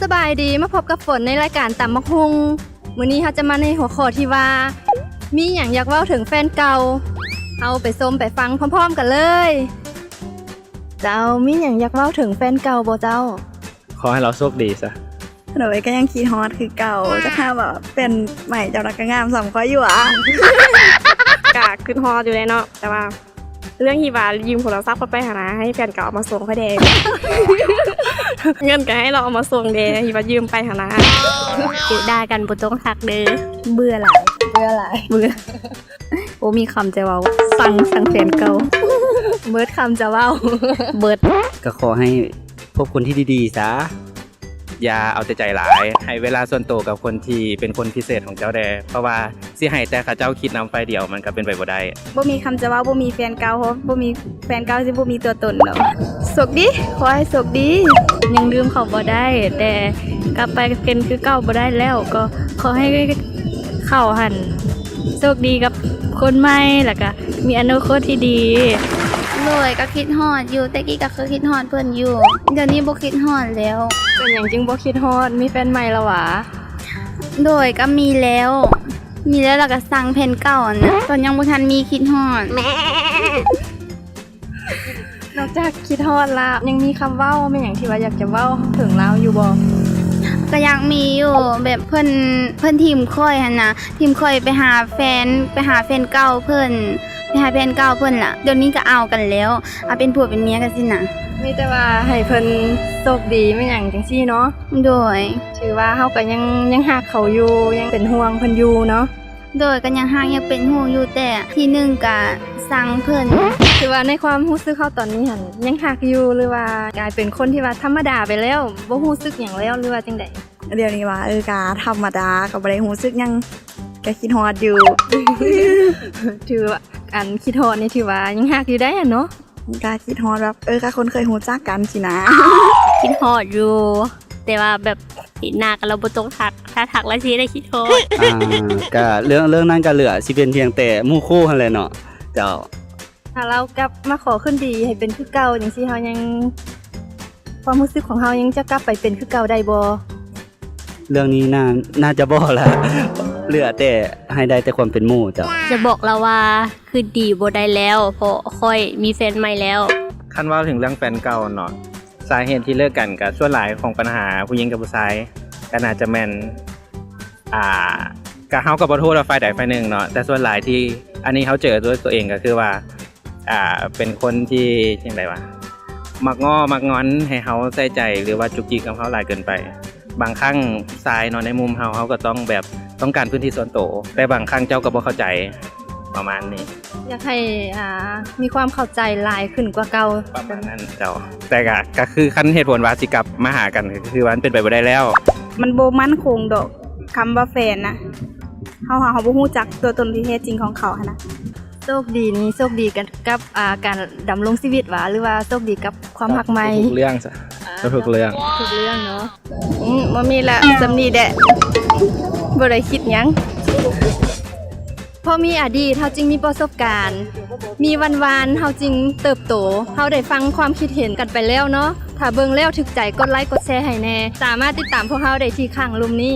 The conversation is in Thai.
สบายดีมาพบกับฝนในรายการตำมักฮุงมื้อนี้เราจะมาในหัวข้อที่ว่ามีหยังอยากเว้าถึงแฟนเก่าเอาไปชมไปฟังพร้อมๆกันเลยเจ้ามีหยังอยากเว้าถึงแฟนเก่าบ่เจ้าขอให้เราโชคดีซะหนูก็ยังคิดฮอตคือเก่าจะถ้าแบบเป็นใหม่เจ้ารักก็งามสำคัญอยู่อ่ะ กะขึ้นฮอดอยู่เลยเนาะแต่ว่าเรื่องที่ว่ายืมโทรศัพท์เข้าไปหานะให้แฟนเก่าเอามาส่งเขาแดง เงินก็ให้เราเอามาส่งเดที่ว่ายืมไปหานะติดได้กันบ่ต้องทักเด้อเบื่อหลายเบื่อโอ้มีคำจะเว้าสั่งแฟนเก่า เบิดคำจะเว้า เบิด ก็ขอให้พบคนที่ดีๆซะอย่าเอาแต่ใจหลายให้เวลาส่วนตัวกับคนที่เป็นคนพิเศษของเจ้าแดเพราะว่าสิให้แต่ข้าเจ้าคิดนำไฟเดียวมันก็เป็นไปบ่ได้ บ่มีคำจะว่าบ่มีแฟนเก่าเพราะบ่มีแฟนเก่าสิบ่มีตัวตนเนาะ สุขดีขอให้สุขดียังลืมเขาบ่ได้แต่กลับไปเป็นคือเก่าบ่ได้แล้วก็ขอให้เข้าหันโชคดีกับคนใหม่แล้วก็มีอนาคตที่ดี เลยก็คิดฮอดอยู่แต่กี้ก็คือคิดฮอดเพิ่นอยู่เดี๋ยวนี้บ่คิดฮอดแล้ว เป็นอย่างจึงบ่คิดฮอดมีแฟนใหม่แล้วหวะ โดยก็มีแล้วแล้วก็สั่งเพนเก่านะตอนยังบ่ทันมีคิดฮอด นอกจากคิดฮอดละยังมีคำเว้าเป็นอย่างที่ว่าอยากจะเว้าถึงเราอยู่บ่ ก็ยังมีอยู่แบบเพิ่นทีมค่อยหั่นนะทีมค่อยไปหาแฟนเก่าเพิ่นไปหาแฟนเก่าเพิ่นล่ะเดี๋ยวนี้ก็เอากันแล้วเอาเป็นผัวเป็นเมียกันสินะ มีแต่ว่าให้เพิ่นโชคดีไม่อย่างจังซี่เนาะ โดย ถือว่าเฮาก็ยังฮักเขาอยู่ยังเป็นห่วงเพิ่นอยู่เนาะ ก็ยังห่างยังเป็นห่วงอยู่แต่ที่หนึงก็สั่งเพิ่น ถือว่าในความรู้สึกเขาตอนนี้หั่นยังฮักอยู่หรือว่ากลายเป็นคนที่ว่าธรรมดาไปแล้วบ่รู้สึกหยังแล้วหรือว่าจังได๋ เดี๋ยวนี้ว่าก็ธรรมดาก็บ่ได้รู้สึกหยังก็คิดฮอดอยู่ ถือว่าอันคิดฮอดนี่ถือว่ายังฮักอยู่ได้อะเนาะ ก็คิดฮอดแบบก็คนเคยรู้จักกันสินะ คิดฮอดอยู่แต่ว่าแบบติดหน้ากันเราบ่ต้องทักถ้าทักแล้วสิได้คิดฮอด ก็เรื่องนั้นก็เหลือสิเป็นเพียงแต่หมู่คู่หั่นแหละเนาะเจ้า ถ้าเรากลับมาขอขึ้นดีให้เป็นคือเก่าจังซี่เฮายังความรู้สึกของเฮายังจะกลับไปเป็นคือเก่าได้บ่ เรื่องนี้น่าจะบ่ละ เหลือแต่ให้ได้แต่ความเป็นหมู่เจ้า จะบอกเราว่าคือดีบ่ได้แล้วเพราะค่อยมีแฟนใหม่แล้ว คันว่าถึงเรื่องแฟนเก่าเนาะสาเหตุที่เลิกกันกับส่วนหลายของปัญหาผู้หญิงกับผู้ชายก็น่าจะแม่นก็เฮาก็บ่โทษว่าฝ่ายใดฝ่ายหนึ่งเนาะแต่ส่วนหลายที่อันนี้เฮาเจอด้วยตัวเองก็คือว่าเป็นคนที่จังได๋วะมักง้อมักงอนให้เฮาใส่ใจหรือว่าจุกจิกกับเฮาหลายเกินไปบางครั้งชายเนาะในมุมเฮาก็ต้องแบบต้องการพื้นที่ส่วนตัวแต่บางครั้งเจ้าก็บ่เข้าใจประมาณนี้ อยากให้มีความเข้าใจหลายขึ้นกว่าเก่า ประมาณนั้นเจ้าแต่ก็คือคันเหตุผลว่าสิกลับมาหากันก็คือว่ามันเป็นไปบ่ได้แล้ว มันบ่มั่นคงดอกคำว่าแฟนนะเฮาบ่ฮู้จักตัวตนที่แท้จริงของเขาหั่นนะ โชคดีนี่โชคดีกันกับการดำรงชีวิตหวะหรือว่าโชคดีกับความหักใหม่ ทุกเรื่องซะทุกเรื่อง ทุกเรื่องเนาะบ่มีละสำนีแดะบ่ได้คิดหยังพอมีอดีตเฮาจึงมีประสบการณ์ มีวันๆเฮาจึงเติบโตเฮาได้ฟังความคิดเห็นกันไปแล้วเนาะถ้าเบิ่งแล้วถึกใจกดไลค์กดแชร์ให้แน่สามารถติดตามพวกเฮาได้ที่ข้างลุ่มนี้